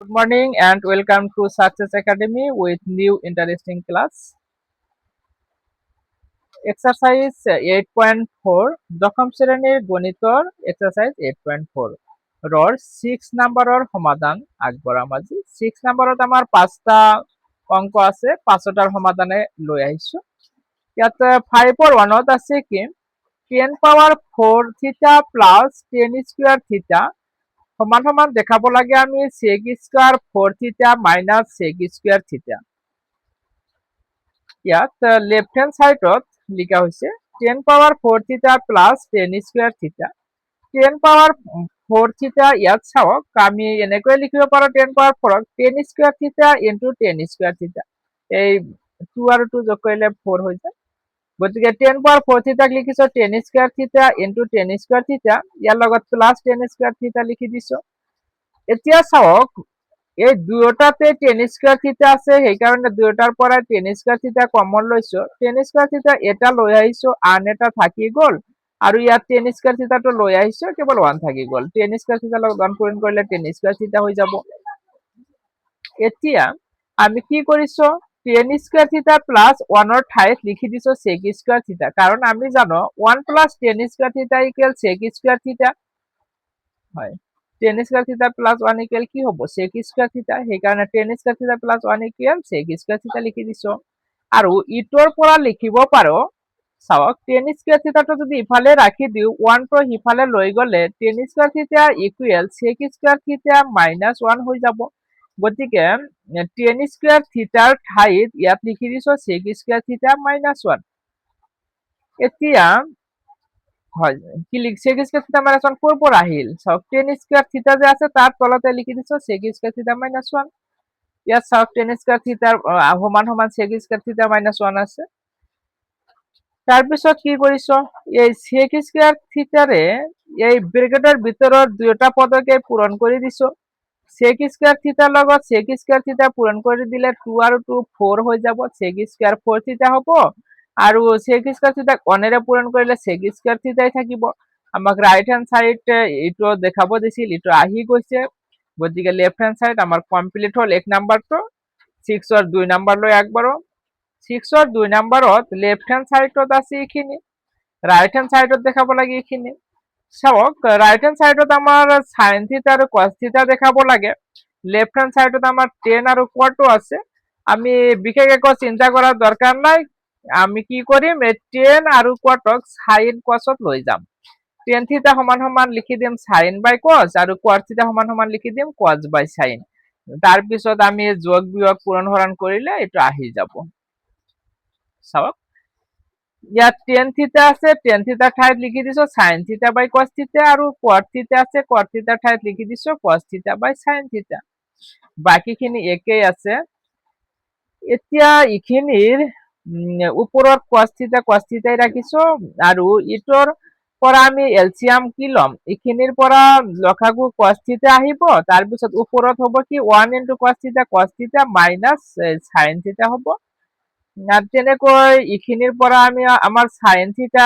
Good morning and welcome to Success Academy with new interesting class. Exercise 8.4 দশম শ্রেণীর গণিতৰ exercise 8.4 ৰৰ 6 নম্বৰৰ সমাধান আগবঢ়াম আজি 6 নম্বৰত আমাৰ 5টা অংক আছে 5টাৰ সমাধানে লৈ আহিছো ইয়াত 5ৰ 1ত আছে কি 10 power 4 থিটা প্লাস 10 স্কয়ার থিটা সমান সমান দেখাব লাগে আমি sec স্কয়ার 4 থিটা মাইনাস sec স্কয়ার থিটা ইয়াত লেফট হ্যান্ড সাইডত লিখা হৈছে 10 power 4 থিটা প্লাস 10 স্কয়ার থিটা 10 power 4 থিটা ইয়াত চাওক আমি এনেকৈ লিখিব পাৰো 10 power 4 10 স্কয়াৰ থিটা ইনটু 10 স্কয়াৰ থিটা এই 2 আৰু 2 যোগ কৰিলে 4 হৈ যায় গতিকে 10 power 4 থিটাক লিখিছো 10 স্কয়ার থিটা ইনটু 10 স্কয়ার থিটা ইয়াৰ লগত প্লাস 10 স্কয়ার থিটা লিখি দিছো এতিয়া চাওক এই দুয়োটাতে 10 স্কয়ার থিটা আছে সেইকাৰণে দুয়োটাৰ পৰা 10 স্কয়াৰ থিটা কমন লৈছো 10 স্কয়াৰ থিটা এটা লৈ আহিছো আন এটা থাকি গল আৰু ইয়াত 10 স্কয়াৰ থিটাটো লৈ আহিছো কেৱল 1 থাকি গল 10 স্কয়াৰ থিটা লগত 1 পূৰণ কৰিলে 10 স্কয়াৰ থিটা হৈ যাব এতিয়া আমি কি কৰিছো 10 স্কয়াৰ থিটা প্লাস 1 ৰ ঠাইত লিখি দিছো sec স্কয়াৰ থিটা কাৰণ আমি জানো 1 প্লাস 10 স্কয়ার থিটা ইকুয়াল sec স্কয়ার থিটা হয় 10 স্কয়ার থিটা প্লাস 1 ইকুয়াল কি হ'ব sec স্কয়ার থিটা সেইকাৰণে 10 স্কয়াৰ থিটা প্লাস 1 ইকুয়াল sec স্কয়াৰ থিটা লিখি দিছো আৰু ইটোৰ পৰা লিখিব পাৰো চাওক 10 স্কয়াৰ থিটাটো যদি ইফালে ৰাখি দিও 1 টো ইফালে লৈ গলে 10 স্কয়ার থিটা ইকুয়াল sec স্কয়ার থিটা মাইনাস 1 হৈ যাব গতিকে 10 স্কয়ার থিটাৰ ঠাইত ইয়াত লিখি দিছো sec স্কয়ার থিটা মাইনাস 1 এতিয়া হয় কি লিখছে sec স্কয়ার থিটা মাইনাস 1 কোৰ পৰা আহিল সব 10 স্কয়ার থিটা যে আছে তার তলতে লিখি দিছো sec স্কয়ার থিটা মাইনাস 1 ইয়াত সব 10 স্কয়ার থিটাৰ সমান সমান sec স্কয়াৰ থিটা মাইনাস 1 আছে তাৰপিছত কি কৰিছো এই sec স্কয়াৰ থিটাৰে এই ব্ৰেকেটৰ ভিতৰৰ দুয়োটা পদকে পূৰণ কৰি দিছো sec স্কয়াৰ থিটাৰ লগত sec স্কয়াৰ থিটা পূৰণ কৰি দিলে 2 আৰু 2 4 হৈ যাব sec স্কয়াৰ 4 থিটা হ'ব আৰু sec স্কয়াৰ থিটা 1 এৰে পূৰণ কৰিলে sec স্কয়ার থিটাই থাকিব আমাক রাইট হ্যান্ড সাইড এটো দেখাব দিছিল এটো আহি গৈছে গতিকে লেফট হ্যান্ড সাইড আমার কমপ্লিট হল 1 নাম্বারটো 6 ৰ 2 নাম্বাৰ লৈ আগবাৰো 6 ৰ 2 নাম্বাৰত লেফট হ্যান্ড সাইডত আছে এখিনি ৰাইট হ্যান্ড সাইডত দেখাব লাগে এখিনি চাওক ৰাইট হ্যান্ড সাইডত আমাৰ sin থিটা আৰু cos থিটা দেখাব লাগে লেফট হ্যান্ড সাইডত আমাৰ tan আৰু cot আছে আমি বিশেষ একো চিন্তা কৰাৰ দৰকাৰ নাই আমি কি কৰিম এই tan আৰু cot ক sin cos ত লৈ যাম tan থিটা সমান সমান লিখি দিম sin by cos আৰু cot থিটা সমান সমান লিখি দিম cos by sin তাৰ পিছত আমি যোগ বিয়োগ পূৰণ হৰণ কৰিলে এটা আহি যাব চাওক ইয়াত tan থিটা আছে tan থিটা ঠাইত লিখি দিছো sin থিটা by cos থিটা আৰু cot থিটা আছে cot থিটা ঠাইত লিখি দিছো cos থিটা by sin থিটা বাকিখিনি একেই আছে এতিয়া ইখিনিৰ ওপৰত cos থিটাই ৰাখিছো আৰু ইটোৰ পৰা আমি এলসিয়াম কি লম ইখিনিৰ পৰা লসাগু cos থিটা আহিব তাৰ পিছত ওপৰত হ'ব কি 1 cos থিটা মাইনাস sin থিটা হ'ব তেনেকৈ ইখিনিৰ পৰা আমি আমাৰ sin থিটা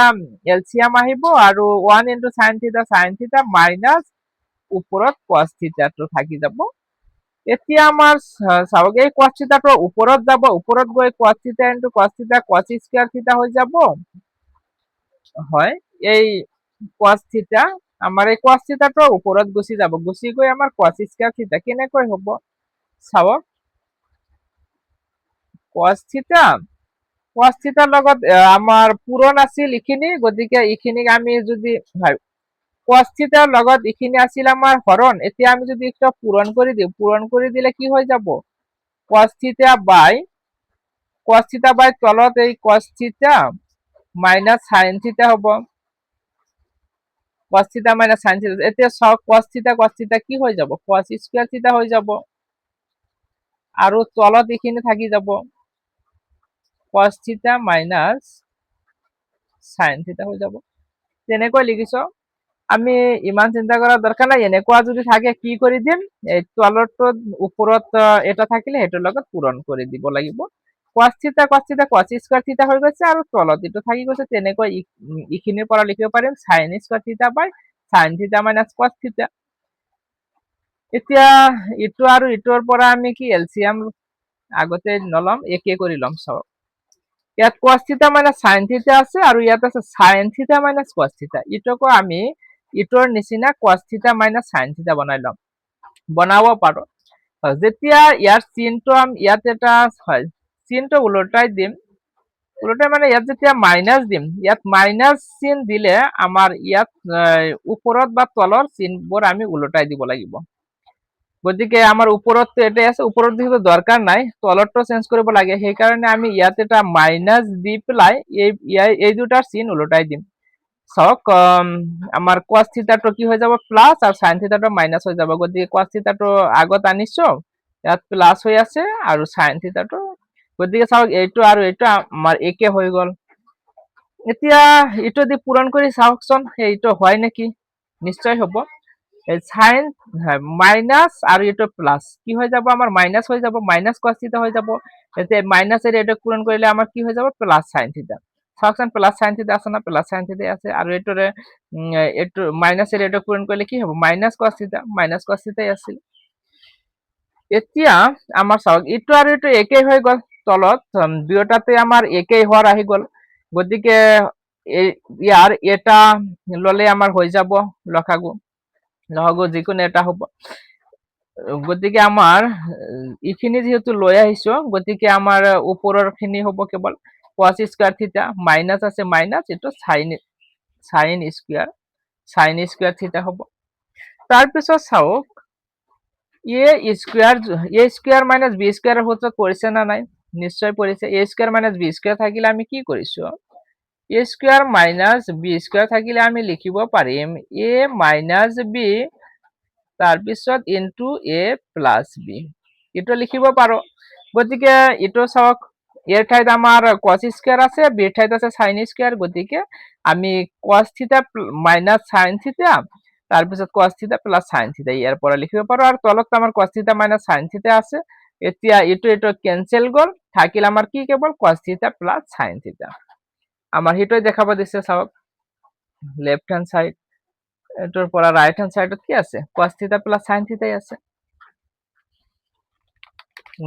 এলসিয়াম আহিব আৰু 1 sin থিটা মাইনাস ওপৰত cos থিটাটো থাকি যাব এতিয়া আমাৰ চাওক এই cos থিটাটো ওপৰত যাব ওপৰত গৈ cos থিটা cos স্কয়াৰ থিটা হৈ যাব হয় এই cos থিটা আমাৰ এই cos থিটাটো ওপৰত গুচি যাব গুচি গৈ আমাৰ cos স্কয়াৰ থিটা কেনেকৈ হ'ব চাওক cos থিটাৰ লগত আমাৰ পূৰণ আছিল ইখিনি গতিকে ইখিনিক আমি যদি হয় cos থিটাৰ লগত ইখিনি আছিল আমাৰ হৰণ এতিয়া আমি যদি এটা পূৰণ কৰি দিও পূৰণ কৰি দিলে কি হৈ যাব cos থিটা বাই তলত এই cos থিটা মাইনাস sin থিটা হ'ব cos থিটা মাইনাস sin থিটা এতিয়া সব cos থিটা কি হৈ যাব cos স্কয়ার থিটা হৈ যাব আৰু তলত ইখিনি থাকি যাব cos থিটা মাইনাস sin থিটা হৈ যাব তেনেকৈ লিখিছো আমি ইমান চিন্তা কৰাৰ দৰকাৰ নাই এনেকুৱা যদি থাকে কি কৰি দিম এই তলৰটো ওপৰত এটা থাকিলে হেতৰ লগত পূৰণ কৰি দিব লাগিব cos থিটা cos স্কয়াৰ থিটা হৈ গৈছে আৰু তলত এটো থাকি গৈছে তেনেকৈ ইখিনিৰ পৰা লিখিব পাৰিম sin স্কয়াৰ থিটা বাই sin থিটা মাইনাস cos থিটা এতিয়া ইটো আৰু ইটোৰ পৰা আমি কি এলচিএম আগতে নলম, একে কৰি লম। চাওক ইয়াত cos থিটা মাইনাস sin থিটা আছে আৰু ইয়াত আছে sin থিটা মাইনাস cos থিটা। ইটোকো আমি ইটোৰ নিচিনা cos থিটা মাইনাস sin থিটা বনাই লম, বনাব পাৰো। যেতিয়া ইয়াৰ চিনটো ইয়াত এটা হয়, চিনটো উলটাই দিম, উলটাই মানে ইয়াত যেতিয়া মাইনাস দিম, ইয়াত মাইনাস চিন দিলে আমাৰ ইয়াত ওপৰত বা তলৰ চিনবোৰ আমি উলটাই দিব লাগিব। গতিকে আমাৰ ওপৰত এটাই আছে, ওপৰত যেহেতু দৰকাৰ নাই, তলৰটো চেঞ্জ কৰিব লাগে, সেইকাৰণে আমি ইয়াত এটা মাইনাস দি পেলাই এই দুটাৰ চিন উলটাই দিম। চাওক আমাৰ cos থিটাটো কি হৈ যাব প্লাস আৰু sin থিটাটো মাইনাস হৈ যাব। গতিকে cos থিটাটো আগত আনিছো, ইয়াত প্লাস হৈ আছে আৰু sin থিটাটো, গতিকে চাওক এইটো আৰু এইটো আমাৰ একে হৈ গল। এতিয়া ইটো দি পূৰণ কৰি চাওকচোন এইটো হয় নেকি, নিশ্চয় হ'ব। সাইন মাইনাস আৰু এইটো প্লাস কি হৈ যাব, আমাৰ মাইনাস হৈ যাব, মাইনাস cos থিটা হৈ যাব। এতিয়া মাইনাসেৰে এইটো পূৰণ কৰিলে আমাৰ কি হৈ যাব প্লাস sin থিটা। চাওকচোন প্লাস sin থিটা আছে না, প্লাস sin থিটা আছে, আৰু এইটোৰে এইটো মাইনাসেৰে এইটো পূৰণ কৰিলে কি হ'ব মাইনাস cos থিটা, মাইনাস cos থিটাই আছিল। এতিয়া আমাৰ চাওক ইটো আৰু ইটো একেই হৈ গল, তলত দুয়োটাতে আমাৰ একেই হোৱাৰ আহি গল। গতিকে ইয়াৰ এটা ললে আমাৰ হৈ যাব লসাগু, লসাগু যিকোনো এটা হ'ব। গতিকে আমাৰ ইখিনি যেহেতু লৈ আহিছো, গতিকে আমাৰ ওপৰৰ খিনি হ'ব কেৱল cos স্কয়াৰ থিটা, মাইনাস আছে মাইনাস, এটো sin স্কয়াৰ থিটা হ'ব। তাৰপিছত চাওক এ স্কয়াৰ মাইনাস বি স্কয়াৰেৰ সূত্ৰত পৰিছে না নাই, নিশ্চয় পৰিছে। এ স্কয়াৰ মাইনাস বি স্কয়াৰ থাকিলে আমি কি কৰিছো, এ স্কয়াৰ মাইনাস বি স্কয়াৰ থাকিলে আমি লিখিব পাৰিম এ মাইনাস বি তাৰপিছত ইনটু এ প্লাস বি, এটো লিখিব পাৰো। গতিকে এটো চাওক এর ঠাইত আমার cos স্কয়ার আছে, বি ঠাইত আছে sin স্কয়ার, গতিকে আমি cos থিটা মাইনাস sin থিটা তাৰপিছত cos থিটা প্লাস sin থিটা ইয়াৰ পৰা লিখিব পাৰো। আৰু তলত আমাৰ cos থিটা মাইনাস sin থিটা আছে। এতিয়া এটো ক্যান্সেল গল, থাকিল আমাৰ কি কেৱল cos থিটা প্লাস sin থিটা। আমাৰ হিটোই দেখাব দিছে, চাওক লেফট হ্যান্ড সাইড, এটোৰ পৰা রাইট হ্যান্ড সাইডত কি আছে cos থিটা প্লাস sin থিটাই আছে।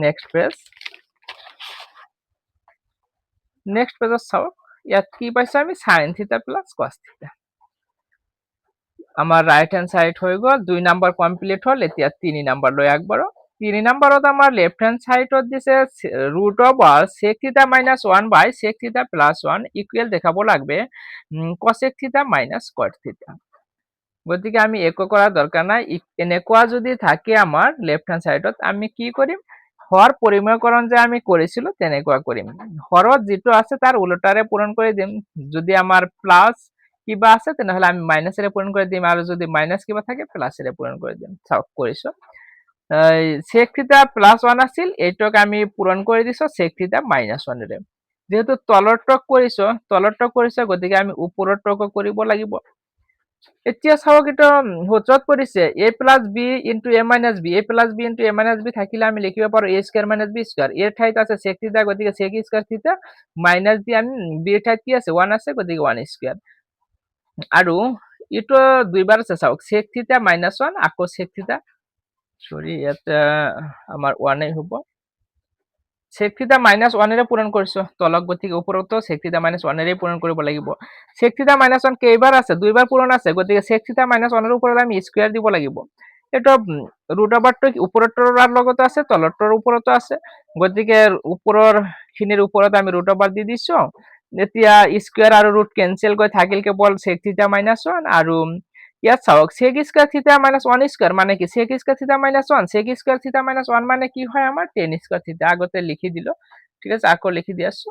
নেক্সট পেজ, নেক্সট পেজত চাওক ইয়াত কি পাইছো আমি sin থিটা প্লাস cos থিটা। আমাৰ ৰাইট হ্যান্ড সাইড হৈ গল, 2 নাম্বাৰ কমপ্লিট হল। এতিয়া 3 নাম্বাৰ লৈ আগবাঢ়ো। 3 নাম্বাৰত আমাৰ লেফট হ্যান্ড সাইডত দিছে √ওভার sec থিটা মাইনাস 1 বাই sec থিটা প্লাস 1 ইকুয়াল দেখাব লাগবে cosec থিটা মাইনাস cot থিটা। গতিকে আমি একো করার দরকার নাই, এনেকুৱা যদি থাকে আমাৰ লেফট হ্যান্ড সাইডত আমি কি কৰিম, হৰ পৰিমেয়কৰণ যে আমি কৰেছিল তেনেকুৱা কৰিম। হৰত যেটো আছে তাৰ উল্টাৰে পূৰণ কৰি দিম, যদি আমাৰ প্লাস কিবা আছে তেনেহলে আমি মাইনাসেৰে পূৰণ কৰি দিম, আৰু যদি মাইনাস কিবা থাকে প্লাসেৰে পূৰণ কৰি দিম। চাওক কৰিছো, sec থিটা প্লাস 1 আছিল, এইটোক আমি পূৰণ কৰি দিছো sec থিটা মাইনাস 1 ৰে। যেহেতু তলৰটক কৰিছো, গতিকে আমি ওপৰৰটকো কৰিব লাগিব। এতিয়া চাওক এটা সূত্ৰত পৰিছে a plus b into a minus b, a plus b into a minus b থাকিলে আমি লিখিব পাৰো a square minus b square. এর ঠাইত আছে sec থিটা, গতিকে sec স্কয়ার থিটা মাইনাস b, আমি b এর ঠাইত কি আছে 1 আছে, গতিকে 1 স্কয়ার। আৰু ইটো দুইবাৰ আছে, চাওক sec থিটা মাইনাস 1 আকৌ sec থিটা, সৰি এটা আমাৰ 1 এই হ'ব। sec থিটা মাইনাস 1 এৰে পূৰণ কৰিছো তলক, গতিকে ওপৰতো sec থিটা মাইনাস 1 এৰে পূৰণ কৰিব লাগিব। sec থিটা মাইনাস 1 কেইবাৰ আছে, দুইবাৰ পূৰণ আছে, গতিকে sec থিটা মাইনাস 1 এৰ ওপৰত আমি স্কয়াৰ দিব লাগিব। এটা √ওভাৰটো ওপৰতৰ লগত আছে, তলতৰ ওপৰতো আছে, গতিকে ওপৰৰ খিনিৰ ওপৰত আমি √ওভাৰ দি দিছো। এতিয়া স্কয়াৰ আৰু ৰুট কেনসেল গৈ থাকিল কেৱল sec থিটা মাইনাস 1। আৰু ইয়াত চাওক sec স্কয়ার থিটা মাইনাস 1 স্কয়ার মানে কি, sec স্কয়ার থিটা মাইনাস 1, sec স্কয়ার থিটা মাইনাস 1 মানে কি হয় আমাৰ tan স্কয়ার থিটা, আগতে লিখি দিলো, ঠিক আছে আকৌ লিখি দি আছো।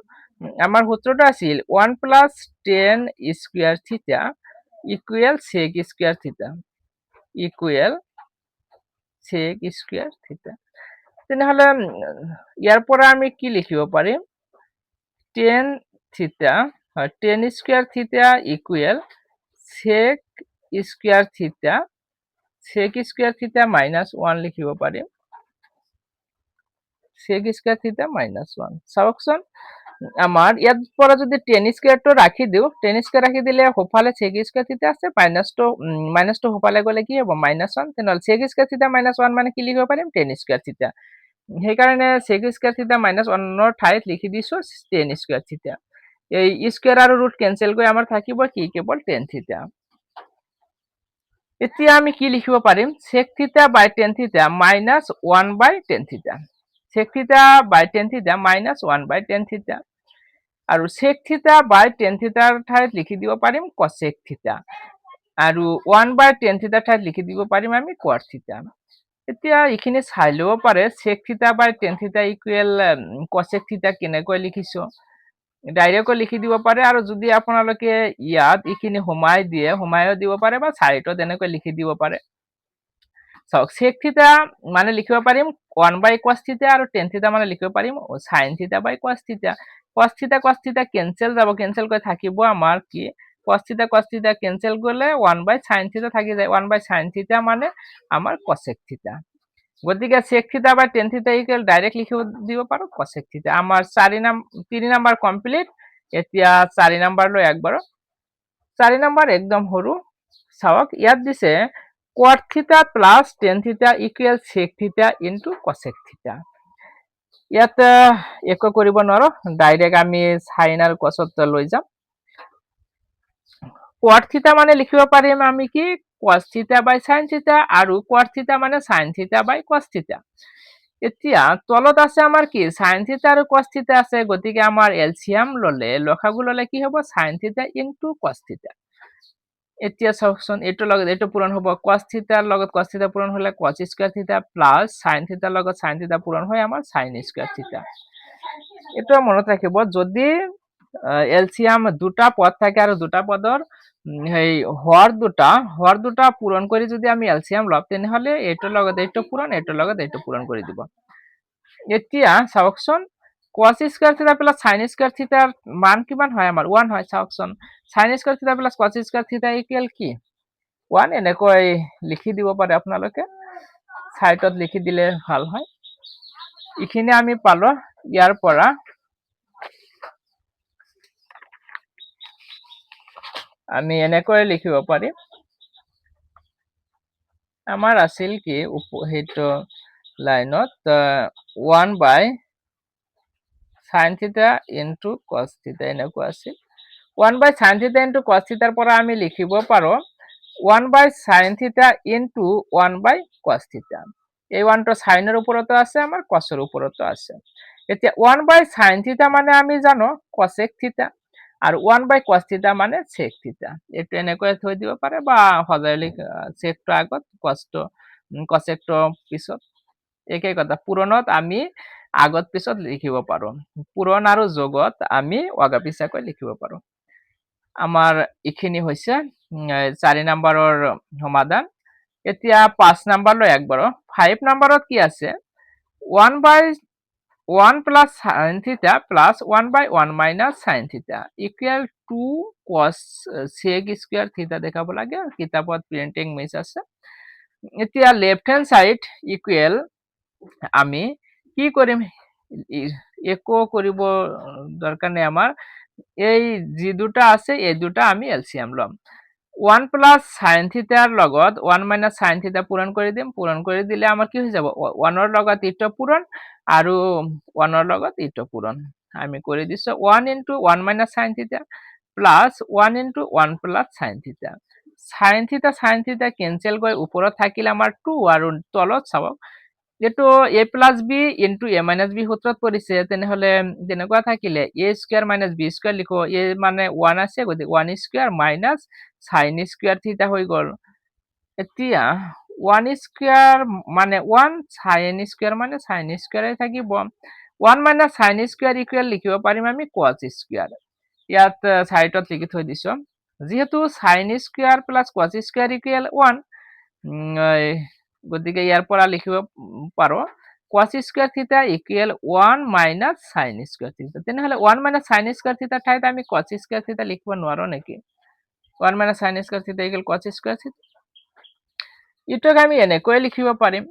আমাৰ সূত্ৰটো আছিল 1 প্লাস tan স্কয়াৰ থিটা ইকুয়াল sec স্কয়াৰ থিটা, ইকুয়াল sec স্কয়াৰ থিটা। তেনেহলে ইয়াৰ পৰা আমি কি লিখিব পাৰিম, tan থিটা tan স্কয়াৰ থিটা ইকুয়াল sec স্কয়াৰ থিটা, sec স্কয়াৰ থিটা মাইনাস 1 লিখিব পাৰিম, sec স্কয়াৰ থিটা মাইনাস 1। চাওকচোন আমাৰ ইয়াত পৰা যদি টেন স্কুৱেৰটো ৰাখি দিওঁ, টেন স্কুৱেৰ ৰাখি দিলে সোঁফালে চেক স্কুৱেৰ থিটা আছে, মাইনাছটো সোঁফালে গ'লে কি হ'ব -1, তেনেহ'লে চেক স্কুৱেৰ থিটা -1 মানে কি লিখিব পাৰিম টেন স্কুৱেৰ থিটা। সেইকাৰণে চেক স্কুৱেৰ থিটা -1ৰ ঠাইত লিখি দিছো টেন স্কুৱেৰ থিটা। এই স্কুৱেৰ আৰু ৰুট কেনচেল কৰি আমাৰ থাকিব কি কেৱল টেন থিটা। এতিয়া আমি কি লিখিব পাৰিম চেক থিটা বাই টেন থিটা -1/10 থিটা। চেক থিটা বাই টেন থিটা -1/10 থিটা। আৰু চেক থিটা বাই টেন থিটাৰ ঠাইত লিখি দিব পাৰিম কচেক থিটা। আৰু 1/10 থিটাৰ ঠাইত লিখি দিব পাৰিম আমি কট থিটা। এতিয়া এইখিনি চাই ল'ব পাৰে চেক থিটা বাই টেন থিটা ইকুৱেল কচেক থিটা কেনেকৈ লিখিছো। ডাইৰেক্টও লিখি দিব পাৰে, আৰু যদি আপোনালোকে ইয়াত এইখিনি সোমাইও দিব পাৰে বা চাইডত এনেকৈ লিখি দিব পাৰে। চাওক চেক থিটা মানে লিখিব পাৰিম 1/cos থিটা, আৰু টেন থিটা মানে লিখিব পাৰিম sin থিটা বাই cos থিটা। cos থিটা কেনচেল যাব, কেনচেল কৰি থাকিব আমাৰ কি cos থিটা কেনচেল গ'লে 1/sin থিটা থাকি যায়, 1/sin থিটা মানে আমাৰ cosec থিটা। গতিকে sec থিটা বাই tan থিটা ইকুৱেল ডাইৰেক্ট লিখিব দিব পাৰো cosec থিটা। আমাৰ 3 নম্বৰ কমপ্লিট। এতিয়া 4 নম্বৰলৈ একবাৰ। 4 নম্বৰ একদম সৰু। চাওক ইয়াত দিছে cot থিটা প্লাস tan থিটা ইকুৱেল sec থিটা ইনটু cosec থিটা। ইয়াত একো কৰিব নোৱাৰো, ডাইৰেক্ট আমি sin আৰু cos লৈ যাম। cot থিটা মানে লিখিব পাৰিম আমি কি cos থিটা বাই sin থিটা, আৰু cot থিটা মানে sin থিটা বাই cos থিটা। এতিয়া তলত আছে আমাৰ কি sin থিটা আৰু cos থিটা আছে, গতিকে আমাৰ এলচিয়াম ললে লসাগু ললে কি হ'ব sin থিটা ইনটু cos থিটা। এতিয়া চাওকচোন এইটোৰ লগত এইটো পূৰণ হ'ব, cos থিটাৰ লগত cos থিটা পূৰণ হলে cos স্কয়াৰ থিটা প্লাস sin থিটাৰ লগত sin থিটা পূৰণ হয় আমাৰ sin স্কয়াৰ থিটা। এটা মনত ৰাখিব যদি এলচিয়াম দুটা পদ থাকে আৰু দুটা পদৰ হৰ দুটা পূৰণ কৰে যদি আমি এলসিয়াম লম তেনেহলে এইটোৰ লগত এইটো পূৰণ, এইটোৰ লগত এইটো পূৰণ কৰি দিব। এতিয়া চাওকচোন cos স্কয়াৰ থিটা প্লাস sin স্কয়াৰ থিটাৰ মান কিমান হয় আমাৰ 1 হয়। চাওকচোন sin স্কয়াৰ থিটা প্লাস cos স্কয়াৰ থিটা ইকুৱেল কি 1, এনেকৈ লিখি দিব পাৰে আপোনালোকে, সাইডত লিখি দিলে ভাল হয়। এইখিনি আমি পালো। ইয়াৰ পৰা আমি এনেকৈ লিখিব পাৰিম আমাৰ আছিল কি সেইটো লাইনত 1/sin থিটা ইনটু cos থিটা এনেকুৱা আছিল। 1/sin থিটা ইনটু cos থিটাৰ পৰা আমি লিখিব পাৰো 1/sin থিটা ইনটু 1/cos থিটা। এই 1টো সাইনৰ ওপৰতো আছে আমাৰ cosৰ ওপৰতো আছে। এতিয়া 1/sin থিটা মানে আমি জানো cosec থিটা, আৰু 1/cos থিটা মানে sec থিটা। এইটো এনেকৈ থৈ দিব পাৰে বা সজাই secটো আগত cosecটো পিছত, একেই কথা। পূৰণত আমি আগত পিছত লিখিব পাৰো, পূৰণ আৰু যোগত আমি অগা পিছাকৈ লিখিব পাৰো। আমাৰ এইখিনি হৈছে 4 নম্বৰৰ সমাধান। এতিয়া 5 নম্বৰলৈ একবাৰ। 5 নম্বৰত কি আছে 1/1 plus sin theta plus 1/1 minus sin theta equal to cos sec square theta দেখাব লাগে, কিতাপত প্ৰিন্টিং মিছ আছে। এতিয়া লেফট হ্যান্ড সাইড ইকুৱেল আমি কি কৰিম একো কৰিব দৰকাৰ নাই আমাৰ, এই যি দুটা আছে এই দুটা আমি এলসিয়াম লম। 1 প্লাস sin থিটাৰ লগত 1 মাইনাস sin থিটা পূৰণ কৰি দিম, পূৰণ কৰি দিলে আমাৰ কি হৈ যাব 1ৰ লগত ইটো পূৰণ আৰু 1ৰ লগত ইটো পূৰণ। আমি কৰি দিছো 1 into 1 minus sin থিটা প্লাস 1 into 1 plus sin থিটা। sin থিটা কেনসেল গৈ ওপৰত থাকিলে আমাৰ 2, আৰু তলত চাওক যেটো a plus b into a minus b সূত্ৰত পৰিছে, তেনেহলে তেনেকুৱা থাকিলে a square minus b square লিখো, a মানে 1 আছে গতিকে 1 square minus sin square থিটা হৈ গল। এতিয়া 1 square মানে 1, sin square মানে sin square থাকিব। 1 minus sin square equal লিখিব পাৰিম আমি cos square। ইয়াত সাইডত লিখি থৈ দিছো, যেহেতু sin square plus cos square equal 1, গতিকে ইয়াৰ পৰা লিখিব পাৰো cos square theta equal 1 minus sin square theta। তেনেহলে 1 minus sin square theta ঠাইত আমি cos square theta লিখিব নোৱাৰো নেকি? 1 minus sin square theta equal cos square theta। ইটোক আমি এনেকৈ লিখিব পাৰিম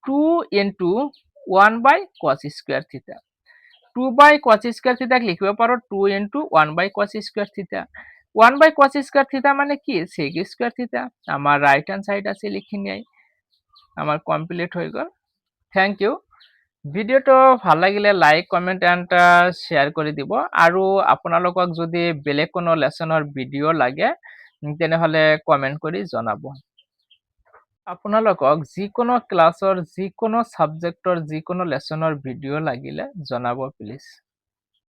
2 into 1 by cos square theta। 2 by cos square থিটাক লিখিব পাৰো 2 ইনটু 1 বাই cos স্কয়ার থিটা। 1 বাই cos স্কয়ার থিটা মানে কি sec স্কয়ার থিটা। আমার রাইট হ্যান্ড সাইড আছে লিখি নিয়াই, আমার কমপ্লিট হৈ গল। Thank U. ভিডিওটো ভাল লাগিলে লাইক কমেন্ট এন্ড শ্বেয়াৰ কৰি দিব, আৰু আপোনালোকক যদি বেলেগ কোনো লেসনৰ ভিডিও লাগে তেনেহলে কমেন্ট কৰি জনাব। আপোনালোকক যিকোনো ক্লাছৰ যিকোনো সাবজেক্টৰ যিকোনো লেসনৰ ভিডিও লাগিলে জনাব প্লিজ।